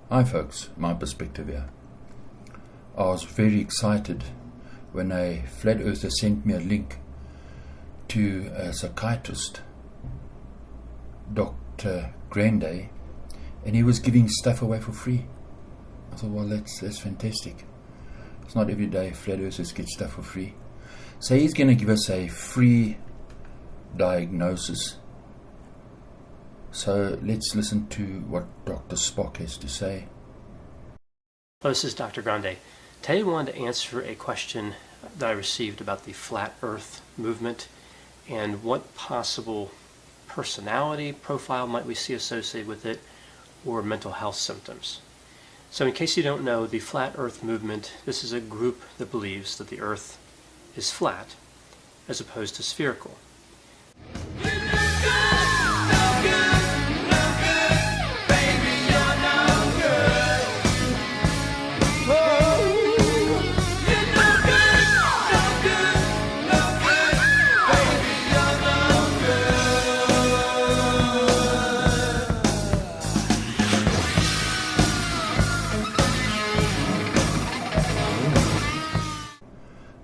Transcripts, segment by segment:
Hi folks, my perspective here. I was very excited when a flat earther sent me a link to a psychiatrist, Dr. Grande, and he was giving stuff away for free. I thought, well, that's fantastic. It's not every day flat earthers get stuff for free. So he's going to give us a free diagnosis. So let's listen to what Dr. Spock has to say. Hello, this is Dr. Grande. Today I wanted to answer a question that I received about the flat earth movement and what possible personality profile might we see associated with it, or mental health symptoms. So in case you don't know, the flat earth movement, this is a group that believes that the earth is flat as opposed to spherical.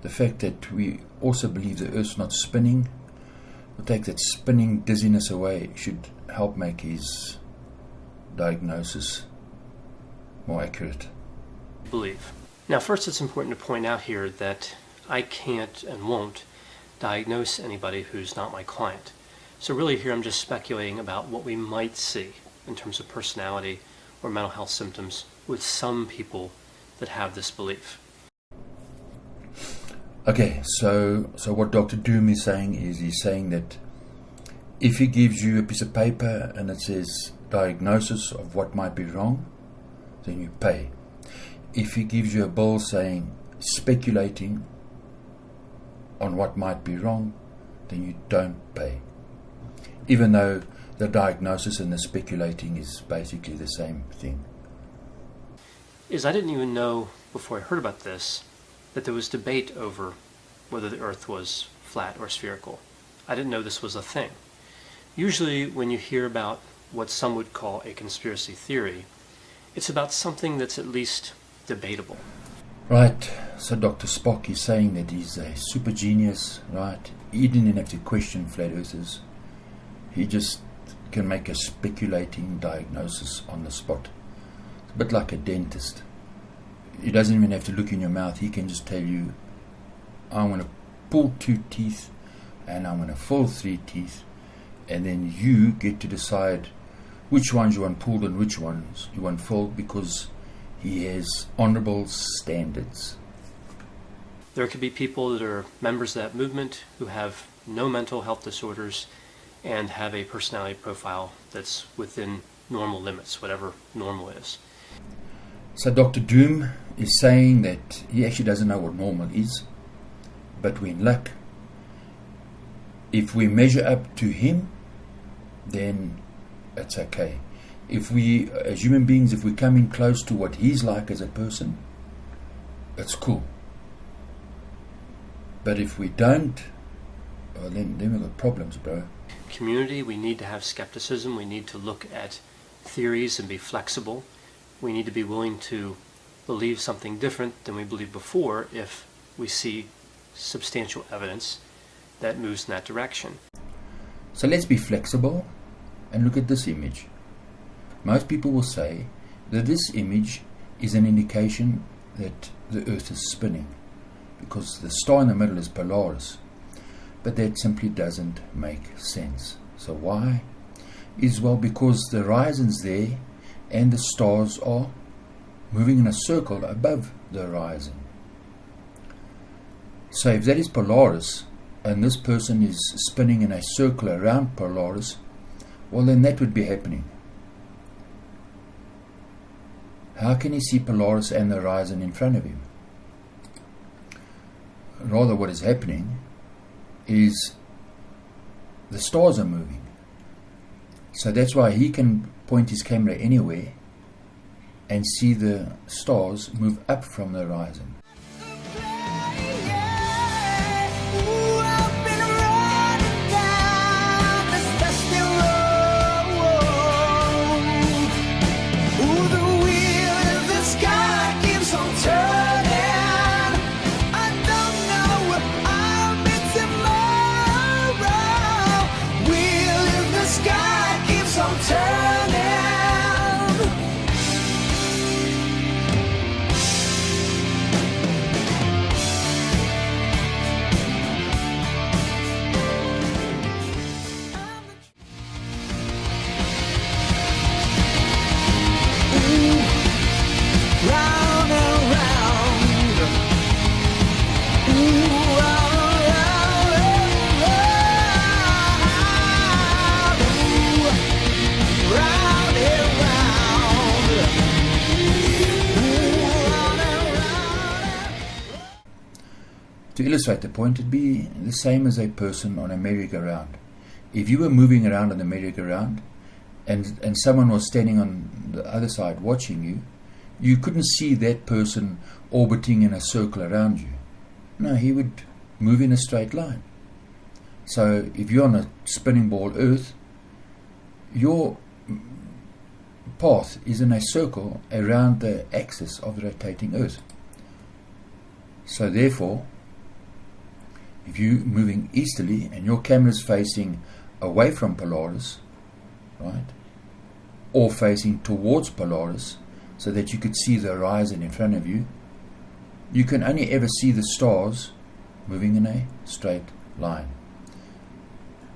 The fact that we also believe the earth's not spinning, will take that spinning dizziness away, should help make his diagnosis more accurate. Believe. Now first, it's important to point out here that I can't and won't diagnose anybody who's not my client. So really here I'm just speculating about what we might see in terms of personality or mental health symptoms with some people that have this belief. Okay, so what Dr. Doom is saying is, he's saying that if he gives you a piece of paper and it says diagnosis of what might be wrong, then you pay. If he gives you a bill saying speculating on what might be wrong, then you don't pay. Even though the diagnosis and the speculating is basically the same thing. I didn't even know before I heard about this that there was debate over whether the earth was flat or spherical. I didn't know this was a thing. Usually when you hear about what some would call a conspiracy theory, it's about something that's at least debatable. Right, so Dr. Spock is saying that he's a super genius, right? He didn't even have to question flat earthers. He just can make a speculating diagnosis on the spot. It's a bit like a dentist. He doesn't even have to look in your mouth. He can just tell you, I'm going to pull 2 teeth and I'm going to fill 3 teeth, and then you get to decide which ones you want pulled and which ones you want filled, because he has honorable standards. There could be people that are members of that movement who have no mental health disorders and have a personality profile that's within normal limits, whatever normal is. So Dr. Doom is saying that he actually doesn't know what normal is, but we're in luck. If we measure up to him, then it's okay. If we, as human beings, if we come in close to what he's like as a person, it's cool. But if we don't, well, then we've got problems, bro. Community, we need to have skepticism. We need to look at theories and be flexible. We need to be willing to believe something different than we believed before if we see substantial evidence that moves in that direction. So let's be flexible and look at this image. Most people will say that this image is an indication that the earth is spinning, because the star in the middle is Polaris. But that simply doesn't make sense. So why? Well, because the horizon's there and the stars are moving in a circle above the horizon. So if that is Polaris, and this person is spinning in a circle around Polaris, well, then that would be happening. How can he see Polaris and the horizon in front of him? Rather, what is happening is the stars are moving. So that's why he can point his camera anywhere and see the stars move up from the horizon. Ooh, the wheel Round and round. Ooh, round and round. Ooh, round and round. Ooh, round and round. To illustrate the point, it'd be the same as a person on a merry-go-round. If you were moving around on the merry-go-round and someone was standing on the other side watching you, you couldn't see that person orbiting in a circle around you. No, he would move in a straight line. So if you're on a spinning ball Earth, your path is in a circle around the axis of the rotating Earth. So therefore, if you're moving easterly and your camera is facing away from Polaris, right, or facing towards Polaris, so that you could see the horizon in front of you, you can only ever see the stars moving in a straight line.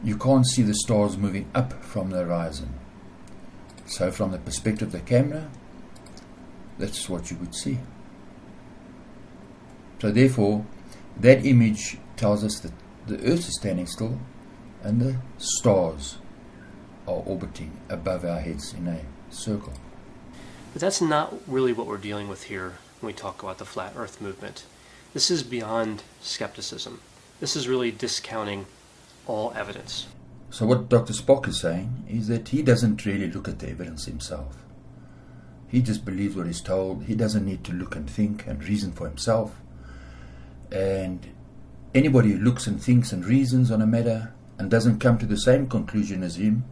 You can't see the stars moving up from the horizon. So from the perspective of the camera, that's what you would see. So therefore, that image tells us that the Earth is standing still and the stars are orbiting above our heads in a circle. But that's not really what we're dealing with here when we talk about the flat Earth movement. This is beyond skepticism. This is really discounting all evidence. So what Dr. Spock is saying is that he doesn't really look at the evidence himself. He just believes what he's told. He doesn't need to look and think and reason for himself. And anybody who looks and thinks and reasons on a matter and doesn't come to the same conclusion as him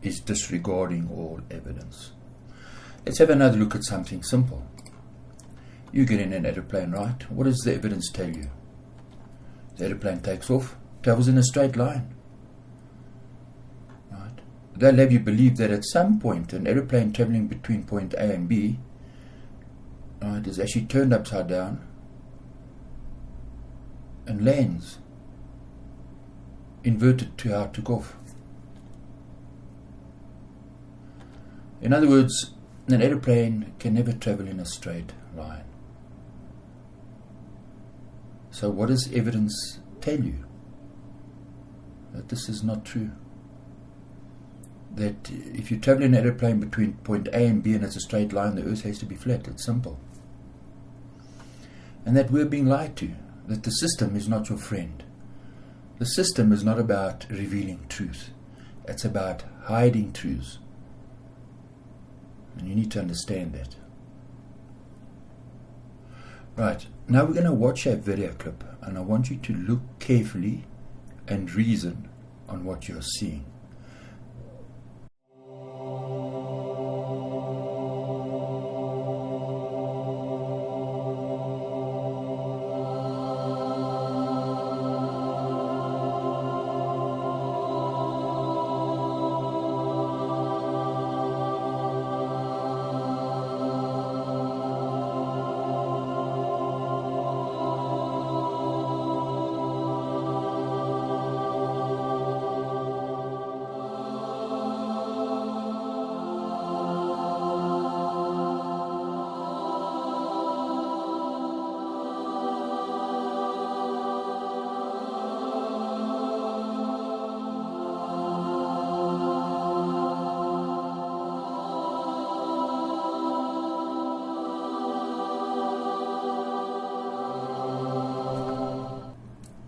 is disregarding all evidence. Let's have another look at something simple. You get in an aeroplane, right? What does the evidence tell you? The aeroplane takes off, travels in a straight line. Right? They'll have you believe that at some point an aeroplane traveling between point A and B, right, is actually turned upside down and lands inverted to how it took off. In other words, an aeroplane can never travel in a straight line. So what does evidence tell you? That this is not true. That if you travel in an aeroplane between point A and B and it's a straight line, the Earth has to be flat. It's simple. And that we're being lied to. That the system is not your friend. The system is not about revealing truth. It's about hiding truths. And you need to understand that. Right, now we're going to watch a video clip, and I want you to look carefully and reason on what you're seeing.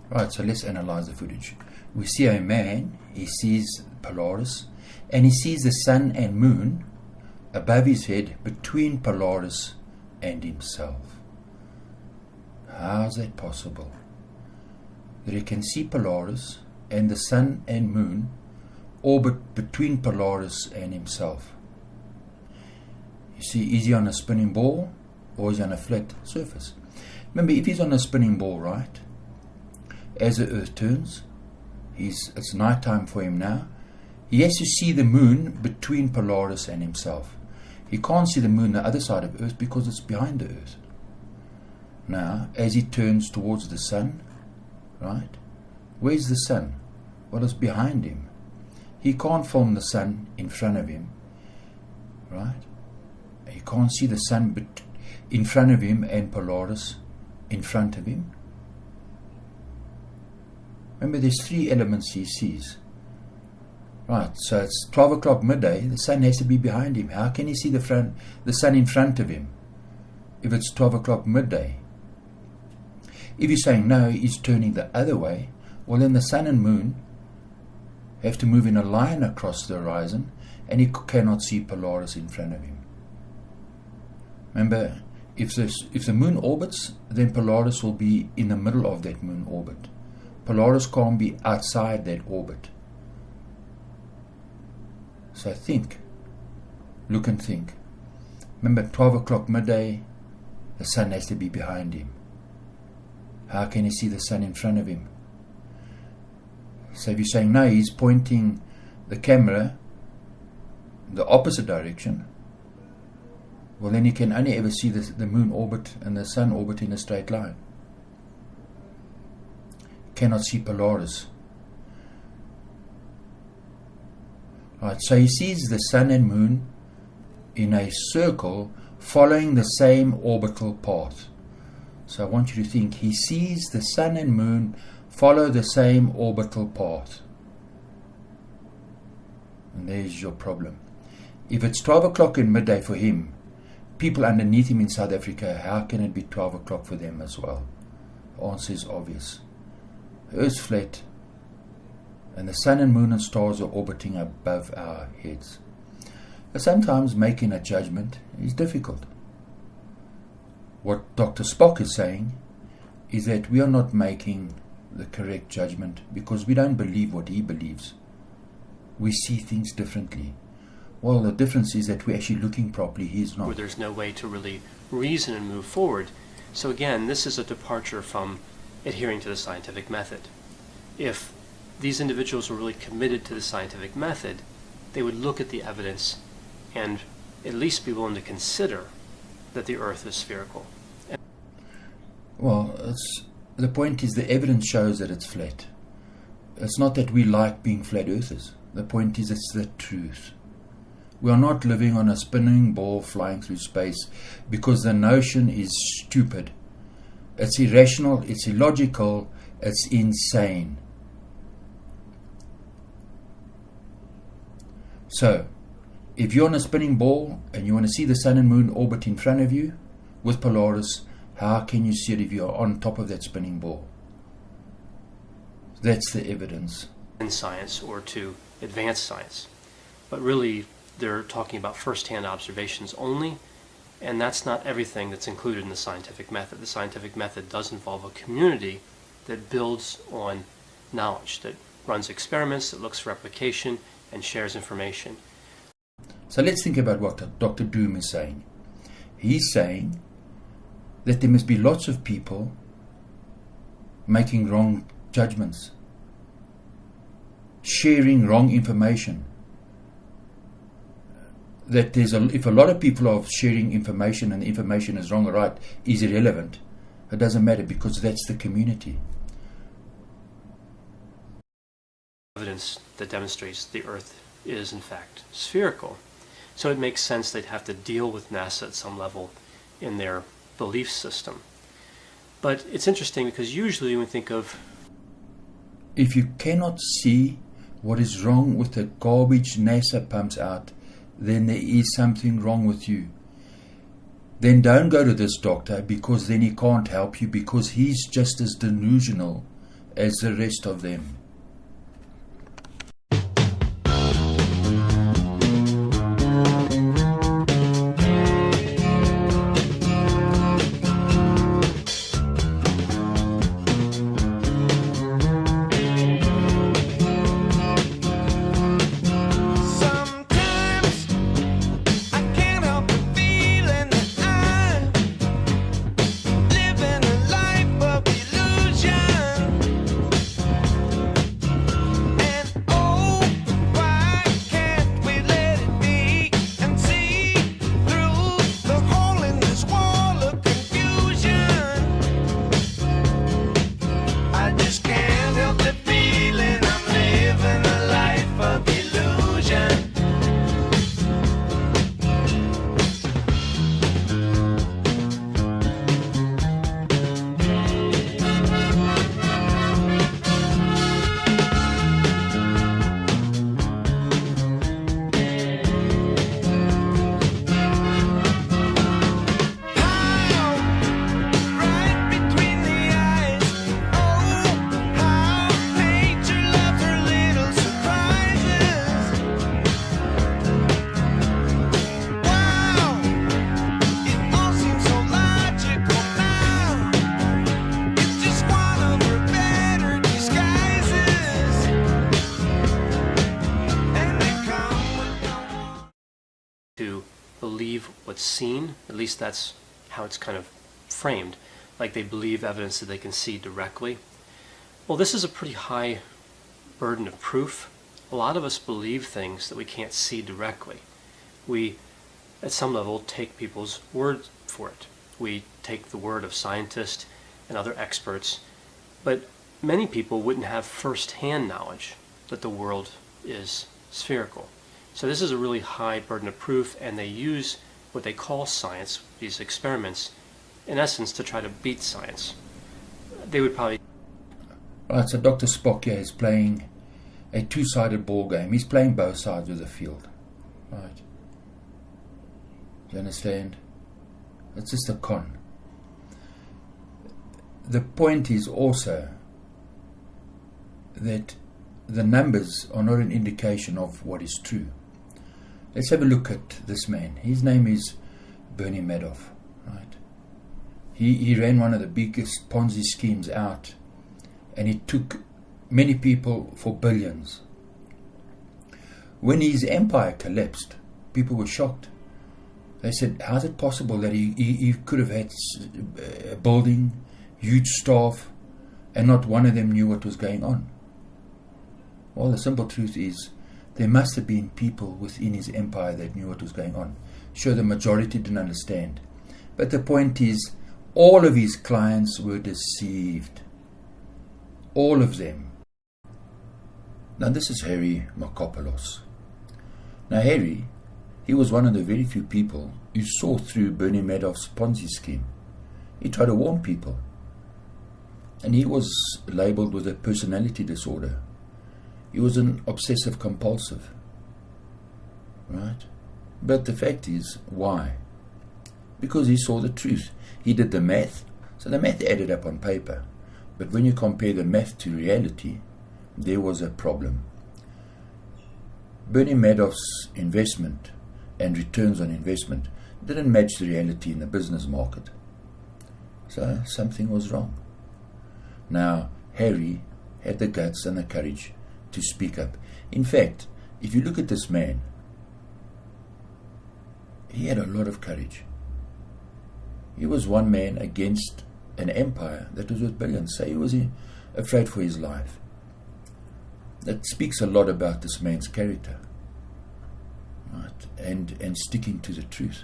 Right, so let's analyze the footage. We see a man, he sees Polaris, and he sees the sun and moon above his head between Polaris and himself. How is that possible? That he can see Polaris and the sun and moon orbit between Polaris and himself. You see, is he on a spinning ball or is he on a flat surface? Remember, if he's on a spinning ball, right, as the Earth turns, it's night time for him now, he has to see the moon between Polaris and himself. He can't see the moon the other side of Earth because it's behind the Earth. Now, as he turns towards the sun, right, where's the sun? Well, it's behind him. He can't film the sun in front of him, right? can't see the sun in front of him and Polaris in front of him? Remember, there's three elements he sees. Right, so it's 12 o'clock midday, the sun has to be behind him. How can he see the sun in front of him if it's 12 o'clock midday? If you're saying no, he's turning the other way, well then the sun and moon have to move in a line across the horizon, and he cannot see Polaris in front of him. Remember, if the moon orbits, then Polaris will be in the middle of that moon orbit. Polaris can't be outside that orbit. So think, look and think. Remember, 12 o'clock midday, the sun has to be behind him. How can he see the sun in front of him? So if you're saying no, he's pointing the camera the opposite direction, well then you can only ever see the moon orbit and the sun orbit in a straight line. Cannot see Polaris. Right, so he sees the sun and moon in a circle following the same orbital path. So I want you to think, he sees the sun and moon follow the same orbital path. And there's your problem. If it's 12 o'clock in midday for him, people underneath him in South Africa, how can it be 12 o'clock for them as well? The answer is obvious. The Earth's flat, and the sun and moon and stars are orbiting above our heads. But sometimes making a judgment is difficult. What Dr. Spock is saying is that we are not making the correct judgment because we don't believe what he believes. We see things differently. Well, the difference is that we're actually looking properly, he's not. Where there's no way to really reason and move forward. So again, this is a departure from adhering to the scientific method. If these individuals were really committed to the scientific method, they would look at the evidence and at least be willing to consider that the Earth is spherical. Well, the point is the evidence shows that it's flat. It's not that we like being flat earthers. The point is it's the truth. We are not living on a spinning ball flying through space because the notion is stupid. It's irrational, it's illogical, it's insane. So, if you're on a spinning ball and you want to see the sun and moon orbit in front of you with Polaris, how can you see it if you're on top of that spinning ball? That's the evidence. In science or to advance science. But really, they're talking about first-hand observations only, and that's not everything that's included in the scientific method. The scientific method does involve a community that builds on knowledge, that runs experiments, that looks for replication, and shares information. So let's think about what Dr. Doom is saying. He's saying that there must be lots of people making wrong judgments, sharing wrong information. That if a lot of people are sharing information and the information is wrong or right, is irrelevant. It doesn't matter because that's the community. Evidence that demonstrates the Earth is in fact spherical. So it makes sense they'd have to deal with NASA at some level in their belief system. But it's interesting because usually when we think of... If you cannot see what is wrong with the garbage NASA pumps out, then there is something wrong with you. Then don't go to this doctor because then he can't help you because he's just as delusional as the rest of them. believe what's seen. At least that's how it's kind of framed, like they believe evidence that they can see directly. Well, this is a pretty high burden of proof. A lot of us believe things that we can't see directly. We, at some level, take people's word for it. We take the word of scientists and other experts, but many people wouldn't have first-hand knowledge that the world is spherical. So this is a really high burden of proof, and they use what they call science, these experiments, in essence, to try to beat science. They would probably... Right, so Dr. Spock here is playing a two-sided ball game. He's playing both sides of the field. Right. Do you understand? It's just a con. The point is also that the numbers are not an indication of what is true. Let's have a look at this man. His name is Bernie Madoff. Right? He ran one of the biggest Ponzi schemes out, and he took many people for billions. When his empire collapsed, people were shocked. They said, how's it possible that he could have had a building, huge staff, and not one of them knew what was going on? Well, the simple truth is, there must have been people within his empire that knew what was going on. Sure, the majority didn't understand. But the point is, all of his clients were deceived. All of them. Now, this is Harry Markopoulos. Now, Harry, he was one of the very few people who saw through Bernie Madoff's Ponzi scheme. He tried to warn people. And he was labeled with a personality disorder. He was an obsessive compulsive. Right? But the fact is, why? Because he saw the truth. He did the math, so the math added up on paper. But when you compare the math to reality, there was a problem. Bernie Madoff's investment and returns on investment didn't match the reality in the business market. So something was wrong. Now, Harry had the guts and the courage to speak up. In fact, if you look at this man, he had a lot of courage. He was one man against an empire that was worth billions. So he was afraid for his life. That speaks a lot about this man's character, right? And sticking to the truth.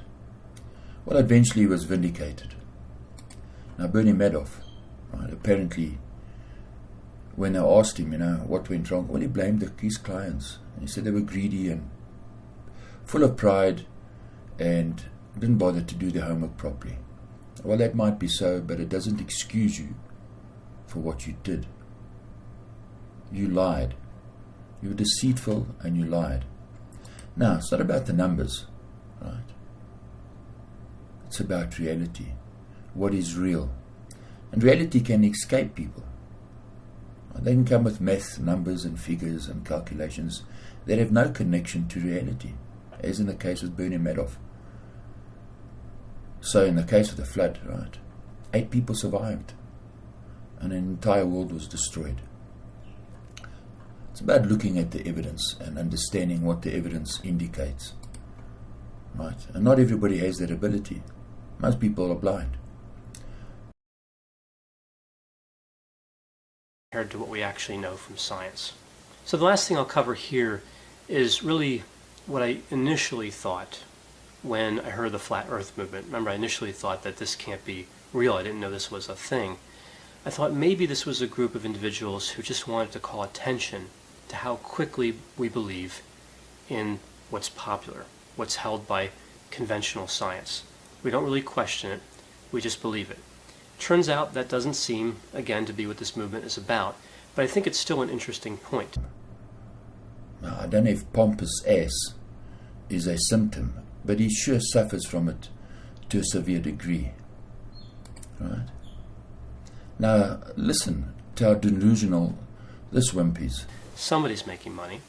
Well, eventually he was vindicated. Now, Bernie Madoff, right, apparently, when they asked him, what went wrong, well, he blamed his clients. He said they were greedy and full of pride and didn't bother to do their homework properly. Well, that might be so, but it doesn't excuse you for what you did. You lied. You were deceitful and you lied. Now, it's not about the numbers, right? It's about reality. What is real? And reality can escape people. They can come with math, numbers and figures and calculations that have no connection to reality, as in the case with Bernie Madoff. So in the case of the flood, right, 8 people survived and an entire world was destroyed. It's about looking at the evidence and understanding what the evidence indicates, right? And not everybody has that ability. Most people are blind. Compared to what we actually know from science. So the last thing I'll cover here is really what I initially thought when I heard the flat earth movement. Remember, I initially thought that this can't be real. I didn't know this was a thing. I thought maybe this was a group of individuals who just wanted to call attention to how quickly we believe in what's popular, what's held by conventional science. We don't really question it, we just believe it. Turns out that doesn't seem, again, to be what this movement is about, but I think it's still an interesting point. Now, I don't know if pompous ass is a symptom, but he sure suffers from it to a severe degree. Right? Now, listen to how delusional this wimp is. Somebody's making money.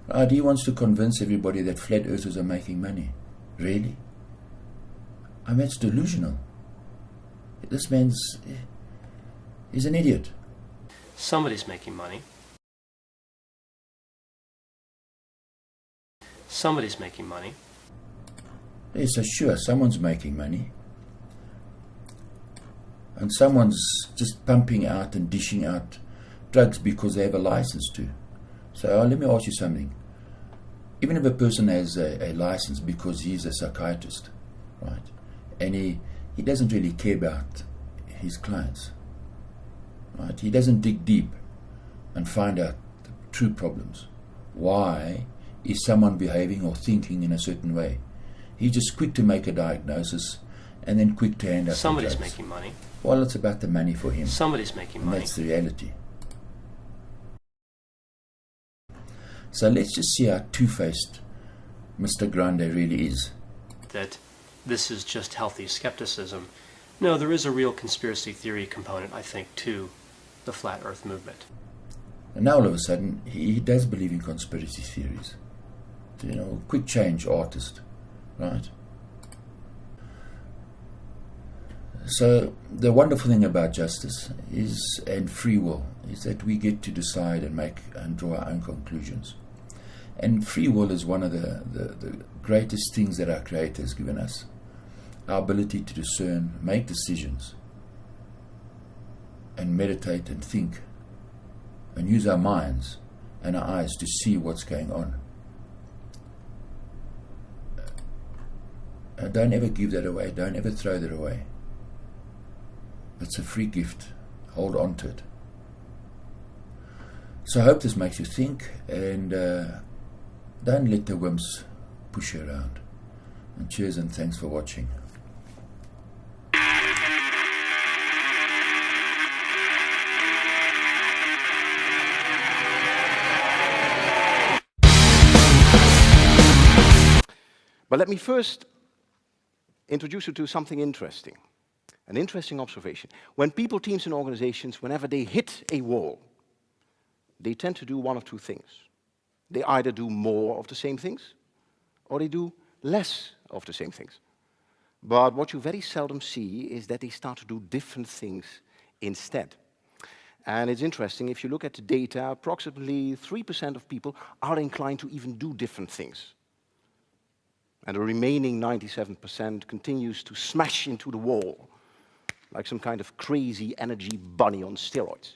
Right? He wants to convince everybody that flat earthers are making money. Really? I mean, it's delusional. This he's an idiot. Somebody's making money. Somebody's making money. Yes, so sure, someone's making money. And someone's just pumping out and dishing out drugs because they have a license to. So let me ask you something. Even if a person has a license because he's a psychiatrist, right, and he doesn't really care about his clients, right, he doesn't dig deep and find out the true problems. Why is someone behaving or thinking in a certain way? He's just quick to make a diagnosis and then quick to hand out Somebody's the drugs. making money. Well, it's about the money for him. Somebody's making And money. that's the reality. So let's just see how two-faced Mr. Grande really is. That this is just healthy skepticism. No, there is a real conspiracy theory component, I think, to the flat earth movement. And now all of a sudden, he does believe in conspiracy theories. You know, quick change artist, right? So the wonderful thing about justice is, and free will, is that we get to decide and make and draw our own conclusions. And free will is one of the greatest things that our Creator has given us. Our ability to discern, make decisions, and meditate and think, and use our minds and our eyes to see what's going on. Don't ever give that away. Don't ever throw that away. It's a free gift. Hold on to it. So I hope this makes you think, and don't let the whims push you around. And cheers and thanks for watching. But let me first introduce you to something interesting, an interesting observation. When people, teams, and organizations, whenever they hit a wall, they tend to do one of two things. They either do more of the same things, or they do less of the same things. But what you very seldom see is that they start to do different things instead. And it's interesting, if you look at the data, approximately 3% of people are inclined to even do different things. And the remaining 97% continues to smash into the wall, like some kind of crazy energy bunny on steroids.